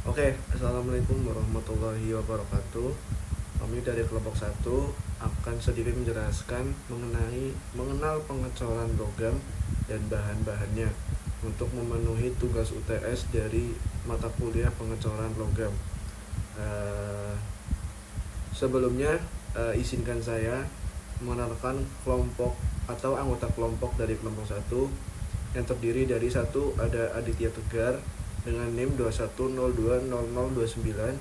Oke, Assalamualaikum warahmatullahi wabarakatuh. Kami dari kelompok satu akan sedikit menjelaskan mengenal pengecoran logam dan bahan-bahannya untuk memenuhi tugas UTS dari mata kuliah pengecoran logam. Eh, Sebelumnya, izinkan saya mengenalkan kelompok atau anggota kelompok dari kelompok satu yang terdiri dari satu ada Aditya Tegar dengan NIM 21020029,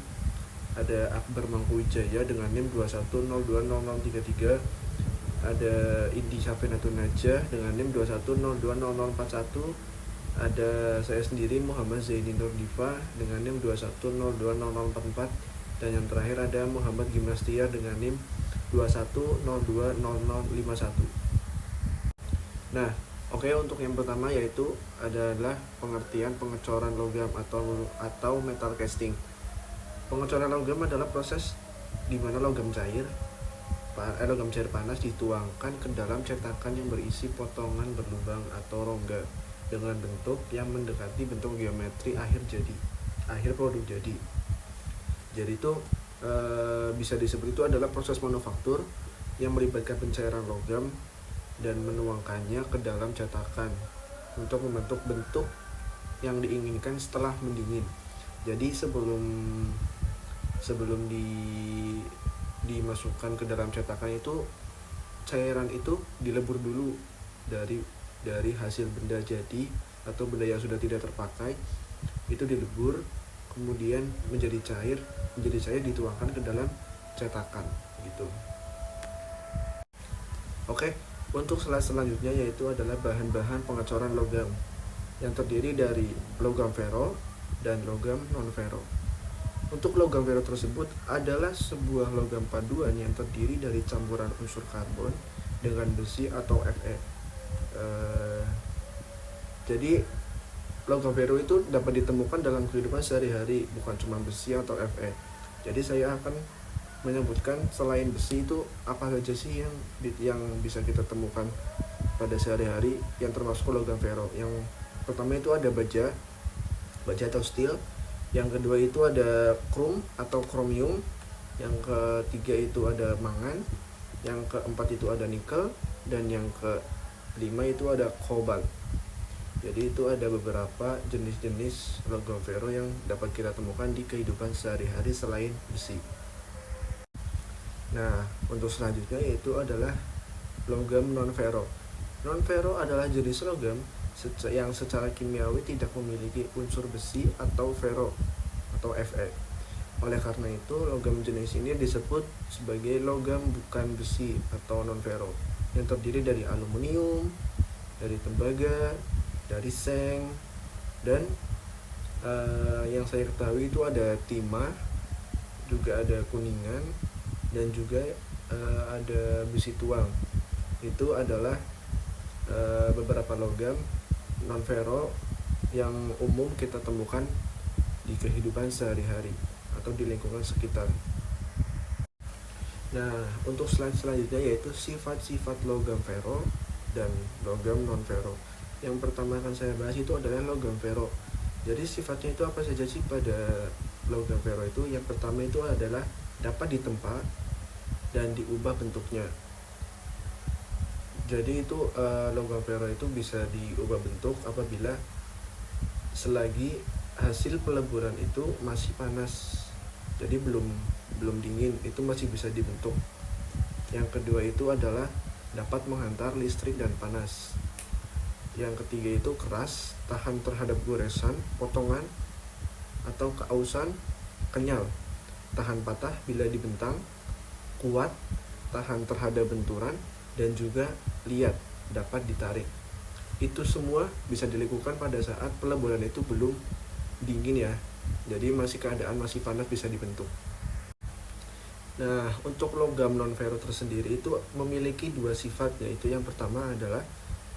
ada Akbar Mangkuwijaya dengan NIM 21020033, ada Indi Safinatul Najah dengan NIM 21020041, ada saya sendiri Muhammad Zaini Nurdifa dengan NIM 21020044, dan yang terakhir ada Muhammad Gimnastiar dengan NIM 21020051. Nah, oke, untuk yang pertama yaitu adalah pengertian pengecoran logam atau metal casting. Pengecoran logam adalah proses di mana logam cair panas dituangkan ke dalam cetakan yang berisi potongan berlubang atau rongga dengan bentuk yang mendekati bentuk geometri akhir produk jadi. Jadi itu bisa disebut itu adalah proses manufaktur yang melibatkan pencairan logam dan menuangkannya ke dalam cetakan untuk membentuk bentuk yang diinginkan setelah mendingin. Jadi sebelum dimasukkan ke dalam cetakan itu, cairan itu dilebur dulu dari hasil benda jadi atau benda yang sudah tidak terpakai, itu dilebur, kemudian menjadi cair dituangkan ke dalam cetakan gitu. Oke, untuk slide selanjutnya yaitu adalah bahan-bahan pengecoran logam yang terdiri dari logam ferro dan logam non-ferro. Untuk logam ferro tersebut adalah sebuah logam paduan yang terdiri dari campuran unsur karbon dengan besi atau Fe. Jadi logam ferro itu dapat ditemukan dalam kehidupan sehari-hari, bukan cuma besi atau Fe. Jadi saya akan menyebutkan selain besi itu apa saja sih yang bisa kita temukan pada sehari-hari yang termasuk logam ferro. Yang pertama itu ada baja atau steel. Yang kedua itu ada krom atau kromium. Yang ketiga itu ada mangan. Yang keempat itu ada nikel. Dan yang kelima itu ada kobalt. Jadi itu ada beberapa jenis-jenis logam ferro yang dapat kita temukan di kehidupan sehari-hari selain besi. Nah, untuk selanjutnya yaitu adalah logam non-ferro. Non-ferro adalah jenis logam yang secara kimiawi tidak memiliki unsur besi atau ferro atau Fe. Oleh karena itu, logam jenis ini disebut sebagai logam bukan besi atau non-ferro, yang terdiri dari aluminium, dari tembaga, dari seng, dan yang saya ketahui itu ada timah, juga ada kuningan, dan juga ada besi tuang. Itu adalah beberapa logam non-ferro yang umum kita temukan di kehidupan sehari-hari atau di lingkungan sekitar. Nah, untuk slide selanjutnya yaitu sifat-sifat logam ferro dan logam non-ferro. Yang pertama akan saya bahas itu adalah logam ferro. Jadi sifatnya itu apa saja sih pada logam ferro itu? Yang pertama itu adalah dapat ditempa dan diubah bentuknya. Jadi itu logam ferro itu bisa diubah bentuk apabila selagi hasil peleburan itu masih panas. Jadi belum dingin, itu masih bisa dibentuk. Yang kedua itu adalah dapat menghantar listrik dan panas. Yang ketiga itu keras, tahan terhadap goresan, potongan atau keausan, kenyal, tahan patah bila dibentang, kuat, tahan terhadap benturan, dan juga liat, dapat ditarik. Itu semua bisa dilakukan pada saat peleburan itu belum dingin ya. Jadi keadaan masih panas bisa dibentuk. Nah, untuk logam non-ferro tersendiri itu memiliki dua sifat, yaitu yang pertama adalah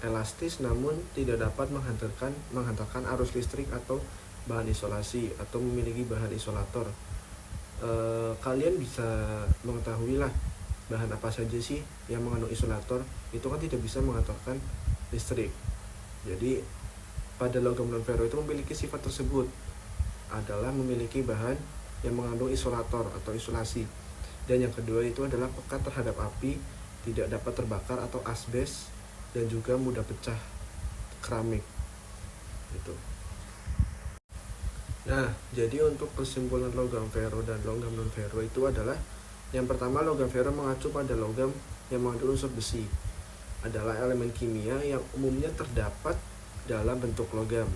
elastis namun tidak dapat menghantarkan arus listrik atau bahan isolasi atau memiliki bahan isolator. Kalian bisa mengetahui lah bahan apa saja sih yang mengandung isolator, itu kan tidak bisa menghantarkan listrik. Jadi pada logam non-ferro itu memiliki sifat tersebut. adalah memiliki bahan yang mengandung isolator atau isolasi. Dan yang kedua itu adalah pekat terhadap api, tidak dapat terbakar atau asbes, dan juga mudah pecah keramik. Gitu. Nah, jadi untuk kesimpulan logam ferro dan logam non ferro itu adalah yang pertama, logam ferro mengacu pada logam yang mengandung unsur besi. Adalah elemen kimia yang umumnya terdapat dalam bentuk logam.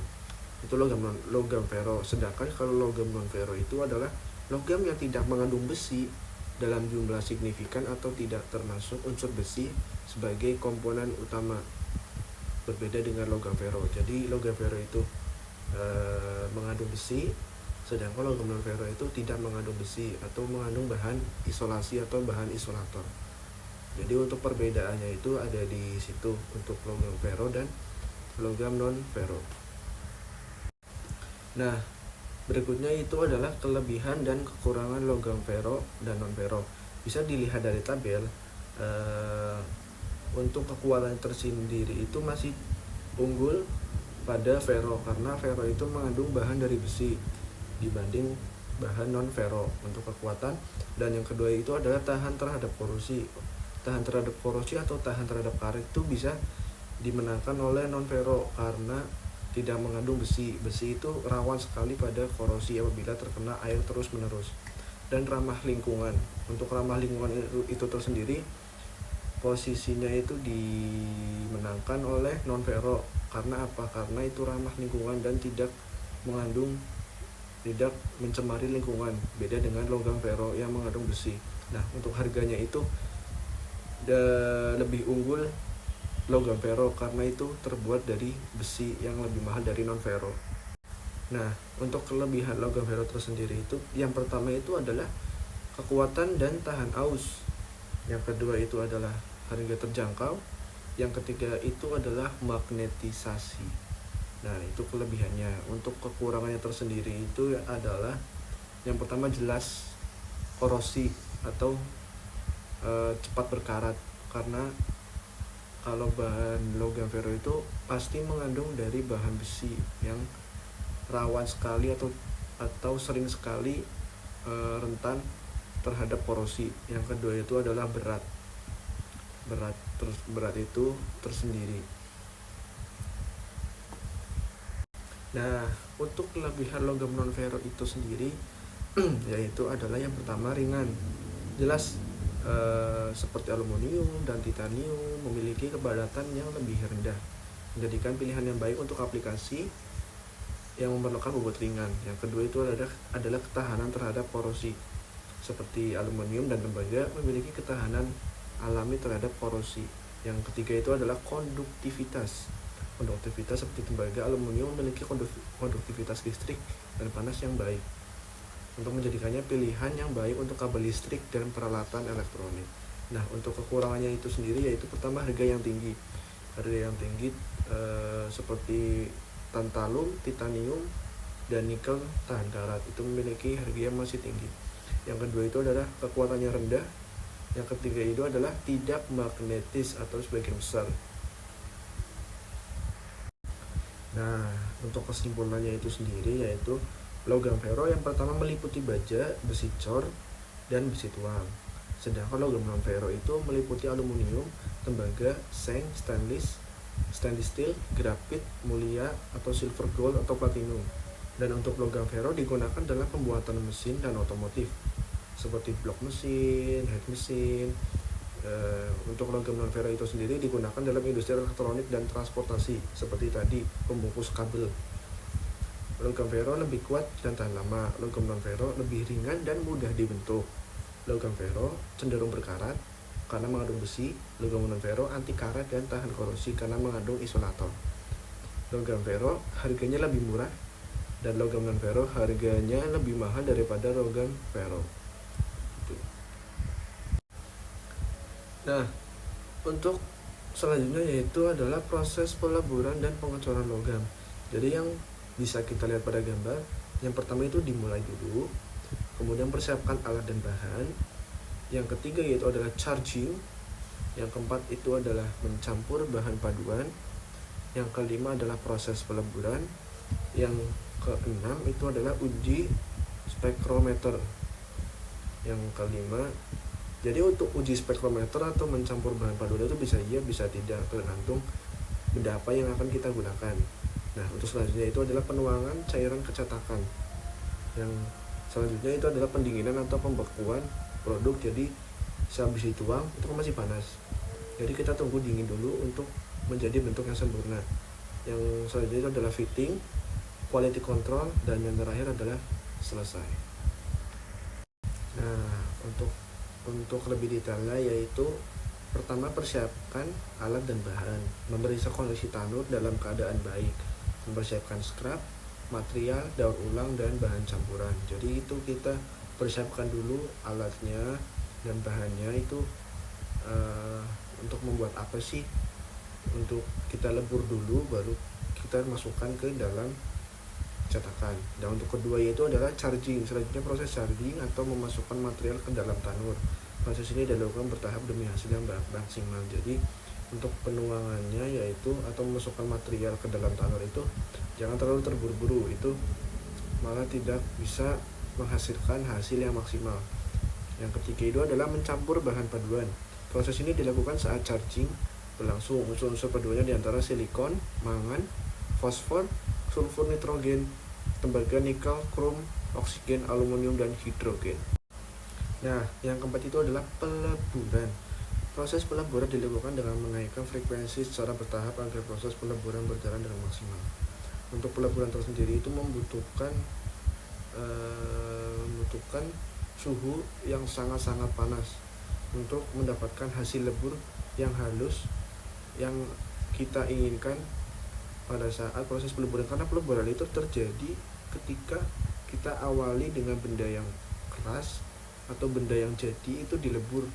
Itu logam ferro. Sedangkan kalau logam non ferro itu adalah logam yang tidak mengandung besi dalam jumlah signifikan atau tidak termasuk unsur besi sebagai komponen utama. Berbeda dengan logam ferro. Jadi logam ferro itu mengandung besi, sedangkan logam non ferro itu tidak mengandung besi atau mengandung bahan isolasi atau bahan isolator. Jadi untuk perbedaannya itu ada di situ untuk logam ferro dan logam non ferro. Nah, berikutnya itu adalah kelebihan dan kekurangan logam ferro dan non ferro. Bisa dilihat dari tabel. Untuk kekuatan tersendiri itu masih unggul pada ferro, karena ferro itu mengandung bahan dari besi dibanding bahan non ferro untuk kekuatan. Dan yang kedua itu adalah tahan terhadap korosi. Tahan terhadap korosi atau tahan terhadap karat itu bisa dimenangkan oleh non ferro karena tidak mengandung besi. Besi itu rawan sekali pada korosi apabila terkena air terus menerus. Dan ramah lingkungan. Untuk ramah lingkungan itu tersendiri posisinya itu dimenangkan oleh non ferro. Karena apa? Karena itu ramah lingkungan dan tidak mencemari lingkungan. Beda dengan logam ferro yang mengandung besi. Nah, untuk harganya itu lebih unggul logam ferro karena itu terbuat dari besi yang lebih mahal dari non ferro. Nah, untuk kelebihan logam ferro tersendiri itu yang pertama itu adalah kekuatan dan tahan aus. Yang kedua itu adalah harga terjangkau. Yang ketiga itu adalah magnetisasi. Nah, itu kelebihannya. Untuk kekurangannya tersendiri itu adalah yang pertama jelas korosi atau cepat berkarat, karena kalau bahan logam ferro itu pasti mengandung dari bahan besi yang rawan sekali atau sering sekali rentan terhadap korosi. Yang kedua itu adalah berat itu tersendiri. Nah, untuk kelebihan logam non ferro itu sendiri yaitu adalah yang pertama ringan. Jelas seperti aluminium dan titanium memiliki kepadatan yang lebih rendah, menjadikan pilihan yang baik untuk aplikasi yang memerlukan bobot ringan. Yang kedua itu adalah ketahanan terhadap korosi. Seperti aluminium dan tembaga memiliki ketahanan alami terhadap korosi. Yang ketiga itu adalah konduktivitas. Konduktivitas seperti tembaga, aluminium memiliki konduktivitas listrik dan panas yang baik, untuk menjadikannya pilihan yang baik untuk kabel listrik dan peralatan elektronik. Nah, untuk kekurangannya itu sendiri yaitu pertama harga yang tinggi. Seperti tantalum, titanium, dan nikel tahan karat itu memiliki harga yang masih tinggi. Yang kedua itu adalah kekuatannya rendah. Yang ketiga itu adalah tidak magnetis atau sebagian besar. Nah, untuk kesimpulannya itu sendiri yaitu logam ferro yang pertama meliputi baja, besi cor, dan besi tuang. Sedangkan logam non ferro itu meliputi aluminium, tembaga, seng, stainless steel, grafit, mulia, atau silver gold atau platinum. Dan untuk logam ferro digunakan dalam pembuatan mesin dan otomotif seperti blok mesin, head mesin. Untuk logam non ferro itu sendiri digunakan dalam industri elektronik dan transportasi seperti tadi pembungkus kabel. Logam ferro lebih kuat dan tahan lama. Logam non ferro lebih ringan dan mudah dibentuk. Logam ferro cenderung berkarat karena mengandung besi. Logam non ferro anti karat dan tahan korosi karena mengandung isolator. Logam ferro harganya lebih murah dan logam non ferro harganya lebih mahal daripada logam ferro. Nah, untuk selanjutnya yaitu adalah proses peleburan dan pengecoran logam. Jadi yang bisa kita lihat pada gambar, yang pertama itu dimulai dulu, kemudian persiapkan alat dan bahan. Yang ketiga yaitu adalah charging. Yang keempat itu adalah mencampur bahan paduan. Yang kelima adalah proses peleburan. Yang keenam itu adalah uji spektrometer. Yang kelima, jadi untuk uji spektrometer atau mencampur bahan paduan itu bisa iya bisa tidak, tergantung benda apa yang akan kita gunakan. Nah, untuk selanjutnya itu adalah penuangan cairan kecetakan. Yang selanjutnya itu adalah pendinginan atau pembekuan produk. Jadi sehabis dituang itu kan masih panas, jadi kita tunggu dingin dulu untuk menjadi bentuk yang sempurna. Yang selanjutnya itu adalah fitting, quality control, dan yang terakhir adalah selesai. Nah, untuk lebih detailnya yaitu pertama, persiapkan alat dan bahan, memeriksa kondisi tanur dalam keadaan baik, mempersiapkan scrap, material, daur ulang, dan bahan campuran. Jadi itu kita persiapkan dulu alatnya dan bahannya itu untuk membuat apa sih, untuk kita lebur dulu baru kita masukkan ke dalam cetakan. Dan untuk kedua yaitu adalah charging. Selanjutnya proses charging atau memasukkan material ke dalam tanur. Proses ini dilakukan bertahap demi hasil yang maksimal. Jadi untuk penuangannya yaitu atau memasukkan material ke dalam tanur itu jangan terlalu terburu-buru, itu malah tidak bisa menghasilkan hasil yang maksimal. Yang ketiga itu adalah mencampur bahan paduan. Proses ini dilakukan saat charging berlangsung. Unsur-unsur paduannya diantara silikon, mangan, fosfor, sulfur nitrogen, tembaga, nikel, krom, oksigen, aluminium, dan hidrogen. Nah, yang keempat itu adalah peleburan. Proses peleburan dilakukan dengan menaikkan frekuensi secara bertahap agar proses peleburan berjalan dengan maksimal. Untuk peleburan tersendiri itu membutuhkan suhu yang sangat-sangat panas untuk mendapatkan hasil lebur yang halus yang kita inginkan pada saat proses peleburan. Karena peleburan itu terjadi ketika kita awali dengan benda yang keras atau benda yang jadi itu dilebur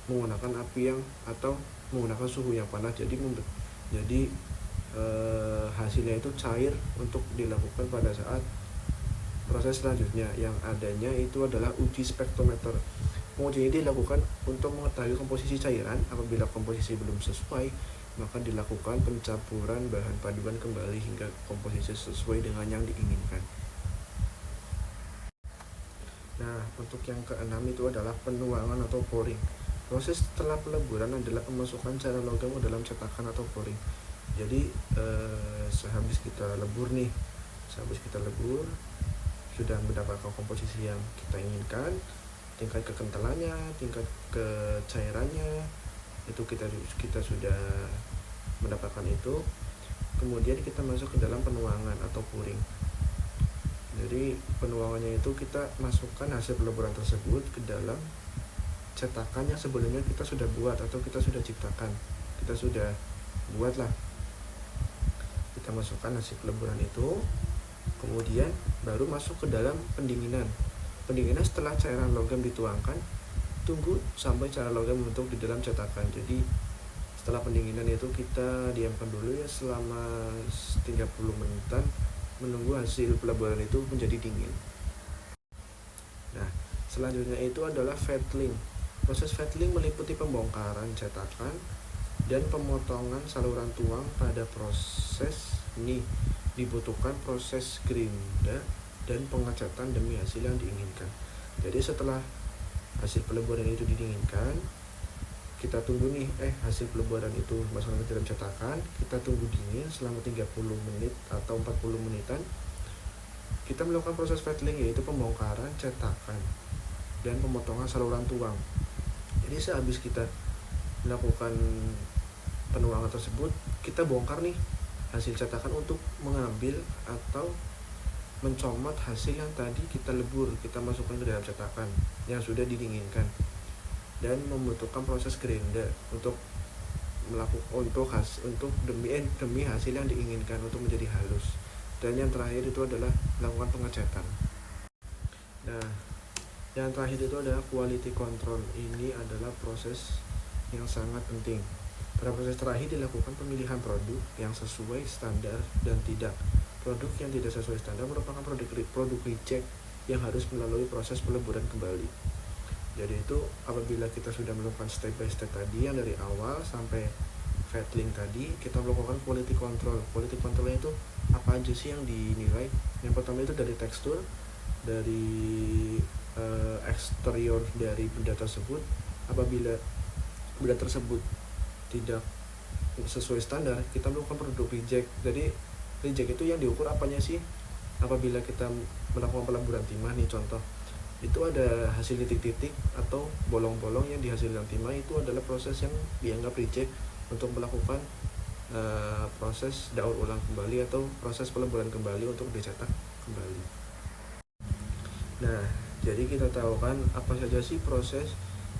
menggunakan api yang atau menggunakan suhu yang panas. Jadi hasilnya itu cair untuk dilakukan pada saat proses selanjutnya. Yang adanya itu adalah uji spektrometer. Pengujian ini dilakukan untuk mengetahui komposisi cairan. Apabila komposisi belum sesuai, maka dilakukan pencampuran bahan paduan kembali hingga komposisi sesuai dengan yang diinginkan. Nah, untuk yang keenam itu adalah penuangan atau pouring. Proses setelah peleburan adalah pemasukan cairan logam ke dalam cetakan atau pouring. Jadi sehabis kita lebur sudah mendapatkan komposisi yang kita inginkan, tingkat kekentalannya, tingkat kecairannya itu kita sudah mendapatkan itu. Kemudian kita masuk ke dalam penuangan atau pouring. Jadi penuangannya itu kita masukkan hasil peleburan tersebut ke dalam cetakan yang sebelumnya kita sudah buat atau kita sudah ciptakan, kita sudah buatlah. Kita masukkan hasil peleburan itu, kemudian baru masuk ke dalam pendinginan. Pendinginan setelah cairan logam dituangkan, tunggu sampai cairan logam membentuk di dalam cetakan. Jadi setelah pendinginan itu kita diamkan dulu ya selama 30 menitan, menunggu hasil peleburan itu menjadi dingin. Nah, selanjutnya itu adalah fettling. Proses fettling meliputi pembongkaran cetakan dan pemotongan saluran tuang. Pada proses ini dibutuhkan proses gerinda dan pengecatan demi hasil yang diinginkan. Jadi setelah hasil peleburan itu didinginkan, kita tunggu nih hasil peleburan itu masukkan ke dalam cetakan, kita tunggu dingin selama 30 menit atau 40 menitan. Kita melakukan proses fettling, yaitu pembongkaran cetakan dan pemotongan saluran tuang. Jadi sehabis kita melakukan penuangan tersebut, kita bongkar nih hasil cetakan untuk mengambil atau mencomot hasil yang tadi kita lebur, kita masukkan ke dalam cetakan yang sudah didinginkan, dan membutuhkan proses gerinda untuk demi hasil yang diinginkan untuk menjadi halus. Dan yang terakhir itu adalah melakukan pengecatan. Nah, yang terakhir itu adalah quality control. Ini adalah proses yang sangat penting. Pada proses terakhir dilakukan pemilihan produk yang sesuai standar dan tidak. Produk yang tidak sesuai standar merupakan produk reject yang harus melalui proses peleburan kembali. Jadi itu apabila kita sudah melakukan step by step tadi yang dari awal sampai Feedling tadi, kita melakukan quality control. Quality controlnya itu apa aja sih yang dinilai? Yang pertama itu dari tekstur, dari eksterior dari benda tersebut. Apabila benda tersebut tidak sesuai standar, kita melakukan produk reject. Jadi reject itu yang diukur apanya sih? Apabila kita melakukan peleburan timah nih, contoh itu ada hasil titik-titik atau bolong-bolong yang dihasilkan timah, itu adalah proses yang dianggap reject untuk melakukan proses daur ulang kembali atau proses peleburan kembali untuk dicetak kembali. Nah, jadi kita tahu kan apa saja sih proses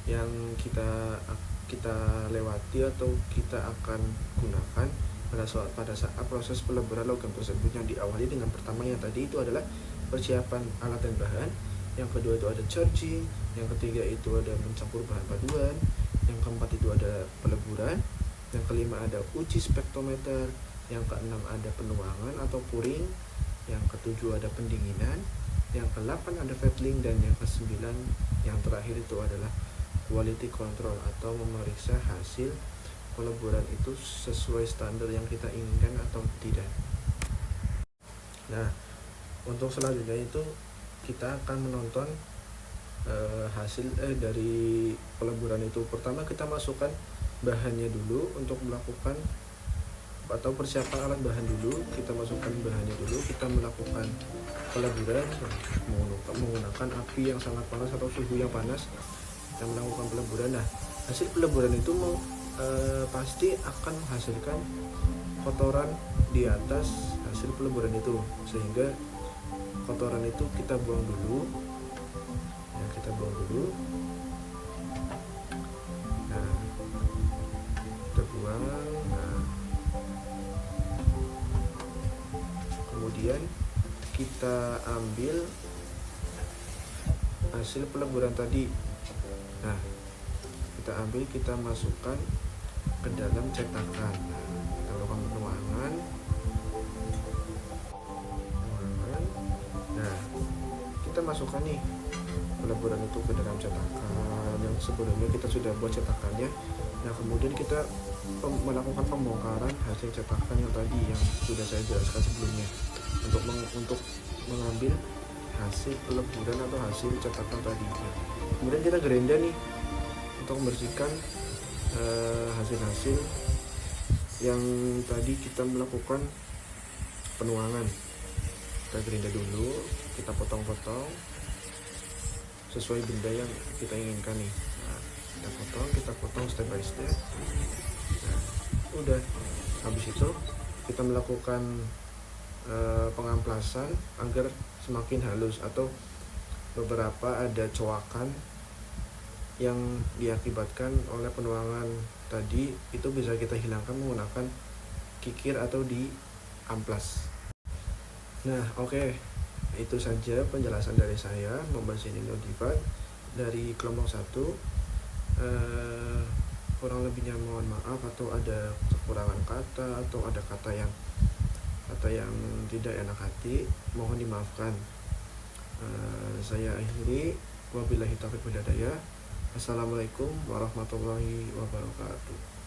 yang kita lewati atau kita akan gunakan pada saat proses peleburan logam tersebut, yang diawali dengan pertama yang tadi itu adalah persiapan alat dan bahan, yang kedua itu ada charging, yang ketiga itu ada mencampur bahan paduan, yang keempat itu ada peleburan, yang kelima ada uji spektrometer, yang keenam ada penuangan atau pouring, yang ketujuh ada pendinginan, yang kedelapan ada feedling, dan yang kesembilan yang terakhir itu adalah quality control atau memeriksa hasil peleburan itu sesuai standar yang kita inginkan atau tidak. Nah, untuk selanjutnya itu kita akan menonton hasil dari peleburan itu. Pertama kita masukkan bahannya dulu untuk melakukan atau persiapan alat bahan dulu. Kita masukkan bahannya dulu, kita melakukan peleburan menggunakan api yang sangat panas atau suhu yang panas. Kita melakukan peleburan. Nah, hasil peleburan itu pasti akan menghasilkan kotoran di atas hasil peleburan itu, sehingga kotoran itu kita buang dulu ya, kita buang dulu. Nah, kita buang. Nah, kemudian kita ambil hasil peleburan tadi. Nah, kita ambil, kita masukkan ke dalam cetakan. Nah, kita lakukan penuangan. Nah, kita masukkan nih peleburan itu ke dalam cetakan yang sebelumnya kita sudah buat cetakannya. Nah, kemudian kita melakukan pembongkaran hasil cetakan yang tadi yang sudah saya jelaskan sebelumnya untuk mengambil hasil peleburan atau hasil cetakan tadi. Nah, kemudian kita gerinda nih untuk membersihkan hasil-hasil yang tadi kita melakukan penuangan. Kita gerinda dulu, kita potong-potong sesuai benda yang kita inginkan nih. Nah, kita potong step by step. Nah, udah habis itu kita melakukan pengamplasan agar semakin halus, atau beberapa ada coakan yang diakibatkan oleh penuangan tadi, itu bisa kita hilangkan menggunakan kikir atau di amplas. Nah, oke. Itu saja penjelasan dari saya membahas ini Nodivat dari kelompok 1. Kurang lebihnya mohon maaf, atau ada kekurangan kata atau ada kata yang tidak enak hati, mohon dimaafkan. Saya akhiri, wabillahi taufiq wal hidayah. Assalamualaikum warahmatullahi wabarakatuh.